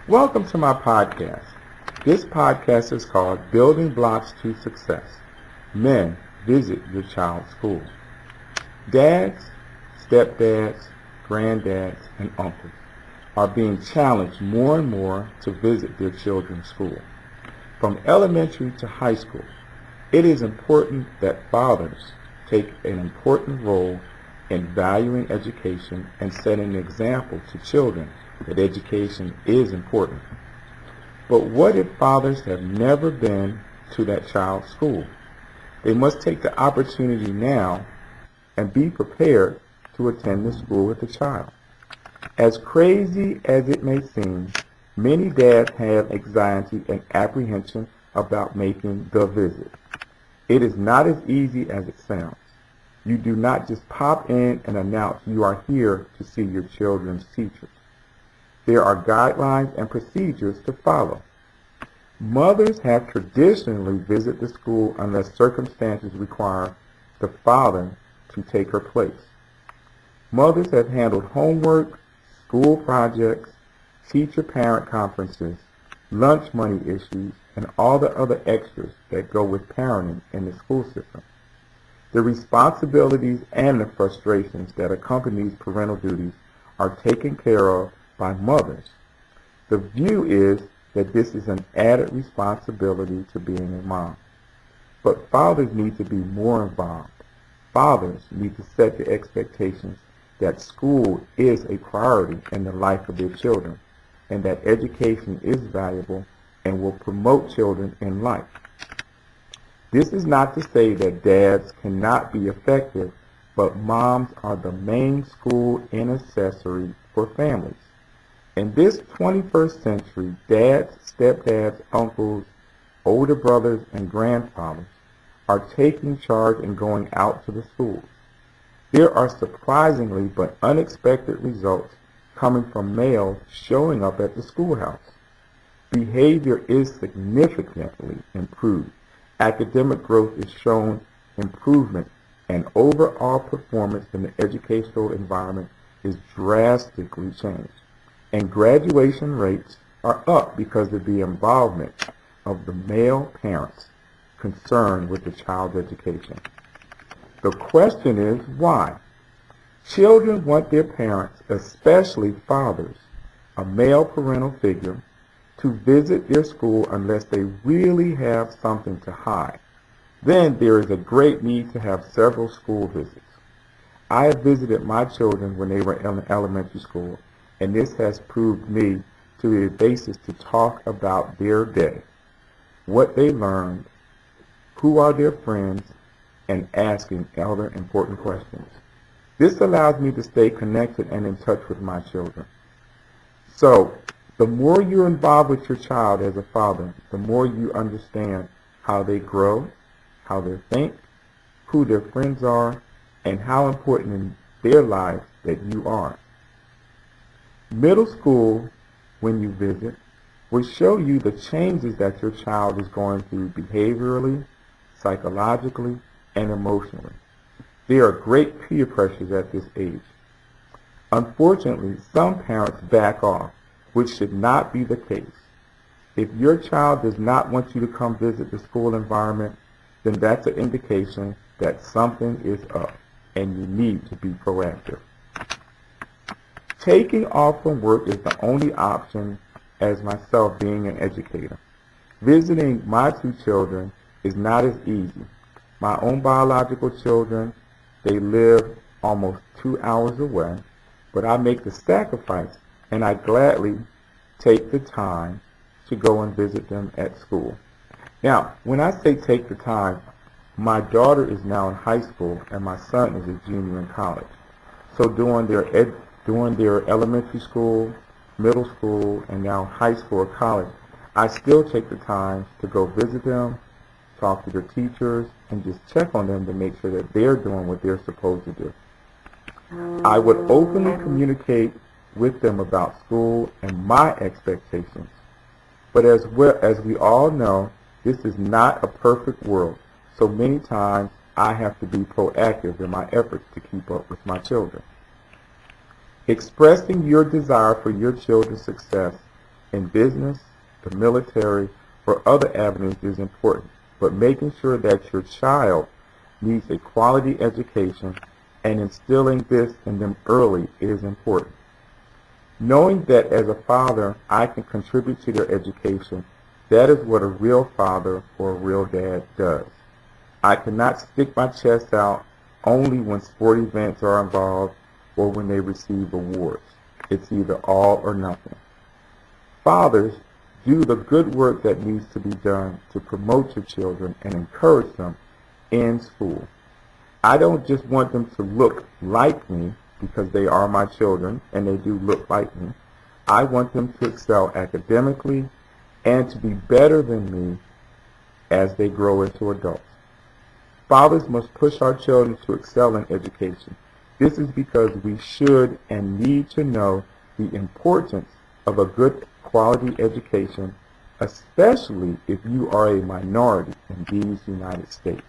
Welcome to my podcast. This podcast is called Building Blocks to Success. Men, visit your child's school. Dads, stepdads, granddads, and uncles are being challenged more and more to visit their children's school. From elementary to high school, it is important that fathers take an important role in valuing education and setting an example to children that education is important. But what if fathers have never been to that child's school? They must take the opportunity now and be prepared to attend the school with the child. As crazy as it may seem, many dads have anxiety and apprehension about making the visit. It is not as easy as it sounds. You do not just pop in and announce you are here to see your children's teachers. There are guidelines and procedures to follow. Mothers have traditionally visited the school unless circumstances require the father to take her place. Mothers have handled homework, school projects, teacher-parent conferences, lunch money issues, and all the other extras that go with parenting in the school system. The responsibilities and the frustrations that accompany parental duties are taken care of by mothers. The view is that this is an added responsibility to being a mom. But fathers need to be more involved. Fathers need to set the expectations that school is a priority in the life of their children and that education is valuable and will promote children in life. This is not to say that dads cannot be effective, but moms are the main school and accessory for families. In this 21st century, dads, stepdads, uncles, older brothers, and grandfathers are taking charge and going out to the schools. There are surprisingly but unexpected results coming from males showing up at the schoolhouse. Behavior is significantly improved. Academic growth is shown improvement, and overall performance in the educational environment is drastically changed. And graduation rates are up because of the involvement of the male parents concerned with the child's education. The question is why? Children want their parents, especially fathers, a male parental figure, to visit their school unless they really have something to hide. Then there is a great need to have several school visits. I have visited my children when they were in elementary school, and this has proved me to be a basis to talk about their day, what they learned, who are their friends, and asking other important questions. This allows me to stay connected and in touch with my children. So, the more you're involved with your child as a father, the more you understand how they grow, how they think, who their friends are, and how important in their lives that you are. Middle school, when you visit, will show you the changes that your child is going through behaviorally, psychologically, and emotionally. There are great peer pressures at this age. Unfortunately, some parents back off, which should not be the case. If your child does not want you to come visit the school environment, then that's an indication that something is up and you need to be proactive. Taking off from work is the only option as myself being an educator. Visiting my two children is not as easy. My own biological children, they live almost 2 hours away, but I make the sacrifice and I gladly take the time to go and visit them at school. Now, when I say take the time, my daughter is now in high school and my son is a junior in college. So during their elementary school, middle school, and now high school or college, I still take the time to go visit them, talk to their teachers, and just check on them to make sure that they're doing what they're supposed to do. I would openly communicate with them about school and my expectations. But as we all know, this is not a perfect world, so many times I have to be proactive in my efforts to keep up with my children. Expressing your desire for your children's success in business, the military, or other avenues is important, but making sure that your child needs a quality education and instilling this in them early is important. Knowing that as a father I can contribute to their education, that is what a real father or a real dad does. I cannot stick my chest out only when sport events are involved or when they receive awards. It's either all or nothing. Fathers, do the good work that needs to be done to promote your children and encourage them in school. I don't just want them to look like me because they are my children and they do look like me. I want them to excel academically and to be better than me as they grow into adults. Fathers must push our children to excel in education. This is because we should and need to know the importance of a good quality education, especially if you are a minority in these United States.